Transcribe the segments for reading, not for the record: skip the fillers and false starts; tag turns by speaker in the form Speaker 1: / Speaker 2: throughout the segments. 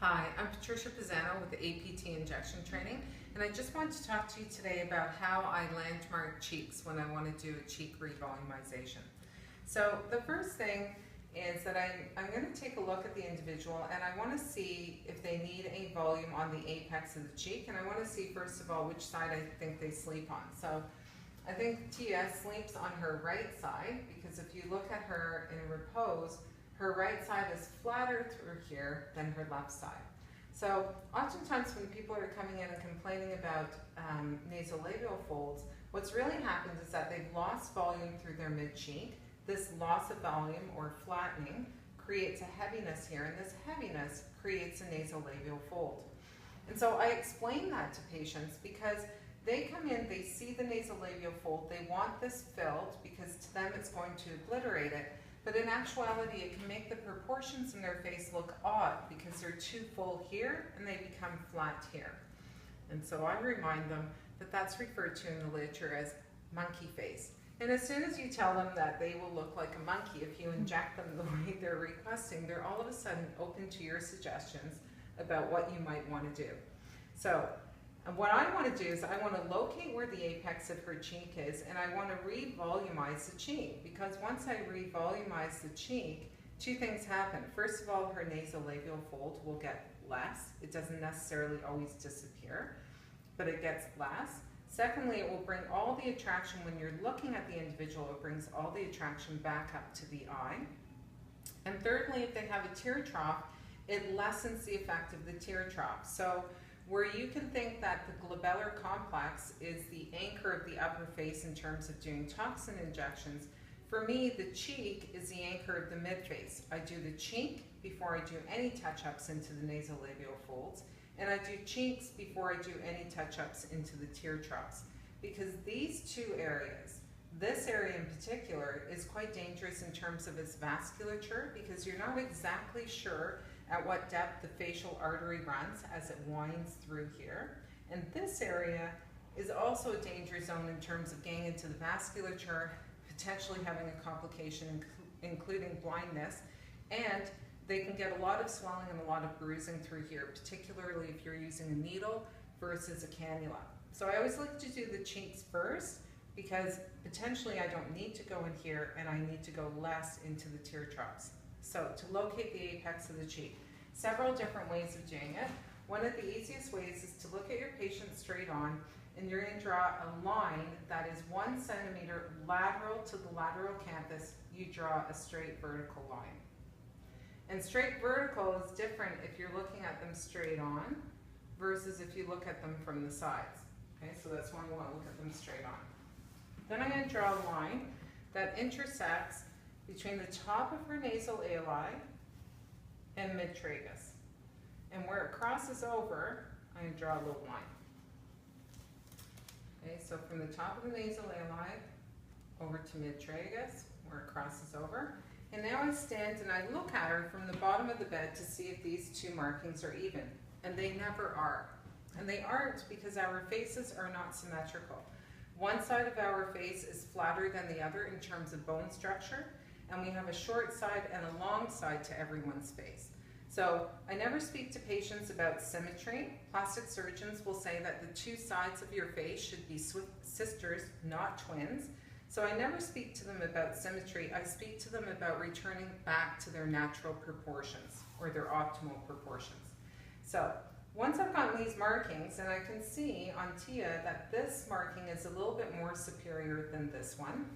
Speaker 1: Hi, I'm Patricia Pisano with the APT Injection Training, and I just want to talk to you today about how I landmark cheeks when I want to do a cheek revolumization. So the first thing is that I'm going to take a look at the individual and I want to see if they need a volume on the apex of the cheek, and I want to see first of all which side I think they sleep on. So I think Tia sleeps on her right side because if you look at her in repose, her right side is flatter through here than her left side. So oftentimes when people are coming in and complaining about nasolabial folds, what's really happened is that they've lost volume through their mid-cheek. This loss of volume or flattening creates a heaviness here, and this heaviness creates a nasolabial fold. And so I explain that to patients because they come in, they see the nasolabial fold, they want this filled because to them it's going to obliterate it. But in actuality, it can make the proportions in their face look odd because they're too full here and they become flat here. And so I remind them that that's referred to in the literature as monkey face. And as soon as you tell them that they will look like a monkey if you inject them the way they're requesting, they're all of a sudden open to your suggestions about what you might want to do. So what I want to do is I want to locate where the apex of her cheek is, and I want to revolumize the cheek, because once I revolumize the cheek, two things happen. First of all, her nasolabial fold will get less. It doesn't necessarily always disappear, but it gets less. Secondly, it will bring all the attraction when you're looking at the individual, it brings all the attraction back up to the eye. And thirdly, if they have a tear trough, it lessens the effect of the tear trough. So where you can think that the glabellar complex is the anchor of the upper face in terms of doing toxin injections, for me, the cheek is the anchor of the mid-face. I do the cheek before I do any touch-ups into the nasolabial folds, and I do cheeks before I do any touch-ups into the tear troughs. Because these two areas, this area in particular, is quite dangerous in terms of its vasculature because you're not exactly sure at what depth the facial artery runs as it winds through here. And this area is also a danger zone in terms of getting into the vasculature, potentially having a complication including blindness, and they can get a lot of swelling and a lot of bruising through here, particularly if you're using a needle versus a cannula. So I always like to do the cheeks first because potentially I don't need to go in here and I need to go less into the tear troughs. So to locate the apex of the cheek, several different ways of doing it. One of the easiest ways is to look at your patient straight on, and you're going to draw a line that is 1 centimeter lateral to the lateral canthus. You draw a straight vertical line. And straight vertical is different if you're looking at them straight on versus if you look at them from the sides. Okay, so that's why you want to look at them straight on. Then I'm going to draw a line that intersects between the top of her nasal ali and mid-tragus. And where it crosses over, I'm going to draw a little line. Okay, so from the top of the nasal ali over to mid-tragus, where it crosses over. And now I stand and I look at her from the bottom of the bed to see if these two markings are even. And they never are. And they aren't because our faces are not symmetrical. One side of our face is flatter than the other in terms of bone structure, and we have a short side and a long side to everyone's face. So I never speak to patients about symmetry. Plastic surgeons will say that the two sides of your face should be sisters, not twins. So I never speak to them about symmetry. I speak to them about returning back to their natural proportions or their optimal proportions. So once I've gotten these markings, and I can see on Tia that this marking is a little bit more superior than this one,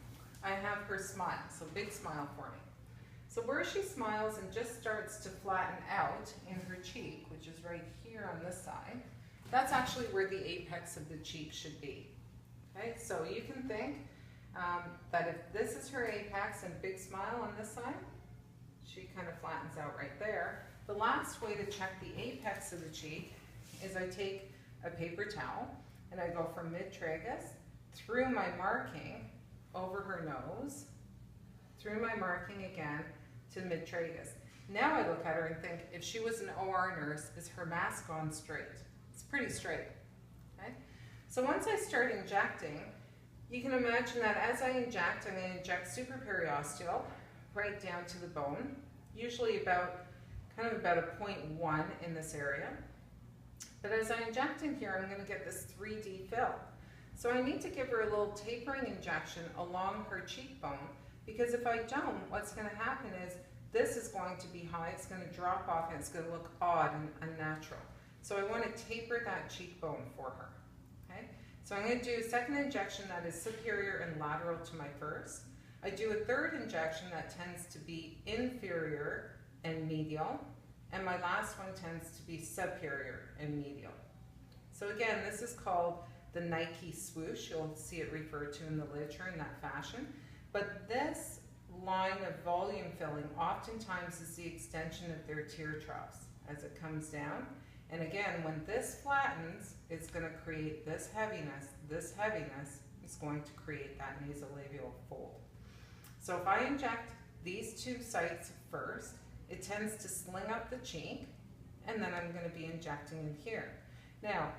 Speaker 1: I have her smile, so big smile for me. So where she smiles and just starts to flatten out in her cheek, which is right here on this side, that's actually where the apex of the cheek should be. Okay, so you can think that if this is her apex and big smile on this side, she kind of flattens out right there. The last way to check the apex of the cheek is I take a paper towel and I go from mid-tragus through my marking over her nose, through my marking again to mid-tragus. Now I look at her and think, if she was an OR nurse, is her mask on straight? It's pretty straight. Okay? So once I start injecting, you can imagine that as I inject, I'm going to inject supraperiosteal right down to the bone, usually about kind of about a 0.1 in this area. But as I inject in here, I'm going to get this 3D fill. So I need to give her a little tapering injection along her cheekbone, because if I don't, what's going to happen is this is going to be high, it's going to drop off, and it's going to look odd and unnatural. So I want to taper that cheekbone for her. Okay? So I'm going to do a second injection that is superior and lateral to my first. I do a third injection that tends to be inferior and medial, and my last one tends to be superior and medial. So again, this is called the Nike swoosh. You'll see it referred to in the literature in that fashion. But this line of volume filling oftentimes is the extension of their tear troughs as it comes down. And again, when this flattens, it's going to create this heaviness. This heaviness is going to create that nasolabial fold. So if I inject these two sites first, it tends to sling up the cheek, and then I'm going to be injecting in here. Now,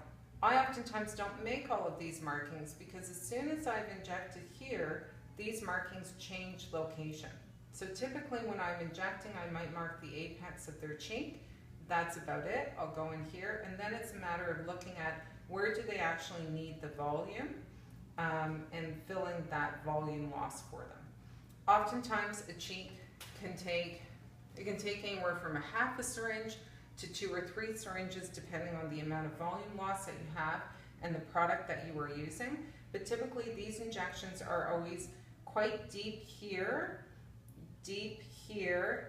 Speaker 1: I oftentimes don't make all of these markings because as soon as I've injected here, these markings change location. So typically when I'm injecting, I might mark the apex of their cheek. That's about it. I'll go in here, and then it's a matter of looking at where do they actually need the volume and filling that volume loss for them. Oftentimes a cheek can take anywhere from a half a syringe to 2 or 3 syringes depending on the amount of volume loss that you have and the product that you are using. But typically these injections are always quite deep here,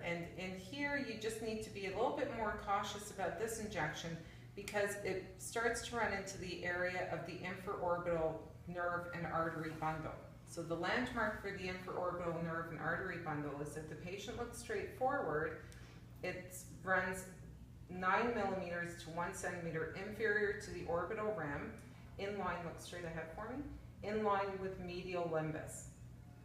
Speaker 1: and in here you just need to be a little bit more cautious about this injection because it starts to run into the area of the infraorbital nerve and artery bundle. So the landmark for the infraorbital nerve and artery bundle is if the patient looks straight forward, it runs 9 millimeters to 1 centimeter inferior to the orbital rim, in line, look straight ahead for me, in line with medial limbus.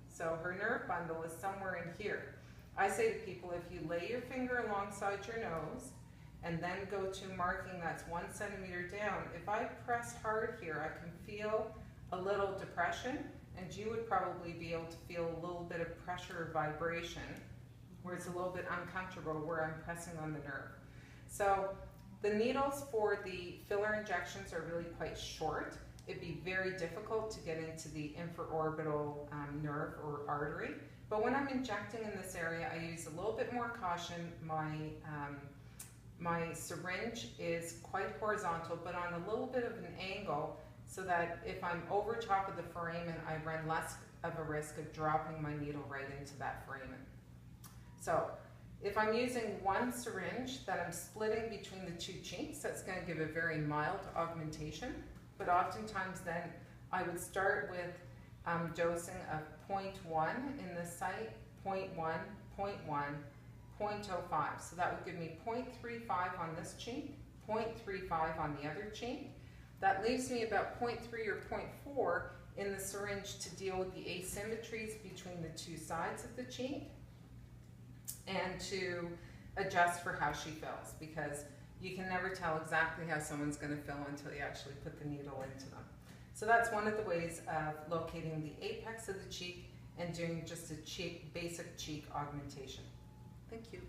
Speaker 1: So her nerve bundle is somewhere in here. I say to people, if you lay your finger alongside your nose and then go to marking that's 1 centimeter down, if I press hard here, I can feel a little depression, and you would probably be able to feel a little bit of pressure or vibration where it's a little bit uncomfortable where I'm pressing on the nerve. So the needles for the filler injections are really quite short. It'd be very difficult to get into the infraorbital nerve or artery. But when I'm injecting in this area, I use a little bit more caution. My syringe is quite horizontal, but on a little bit of an angle, so that if I'm over top of the foramen, I run less of a risk of dropping my needle right into that foramen. So if I'm using one syringe that I'm splitting between the two cheeks, that's going to give a very mild augmentation. But oftentimes then I would start with dosing of 0.1 in this site, 0.1, 0.1, 0.05. So that would give me 0.35 on this cheek, 0.35 on the other cheek. That leaves me about 0.3 or 0.4 in the syringe to deal with the asymmetries between the two sides of the cheek and to adjust for how she fills, because you can never tell exactly how someone's going to fill until you actually put the needle into them. So that's one of the ways of locating the apex of the cheek and doing just a basic cheek augmentation. Thank you.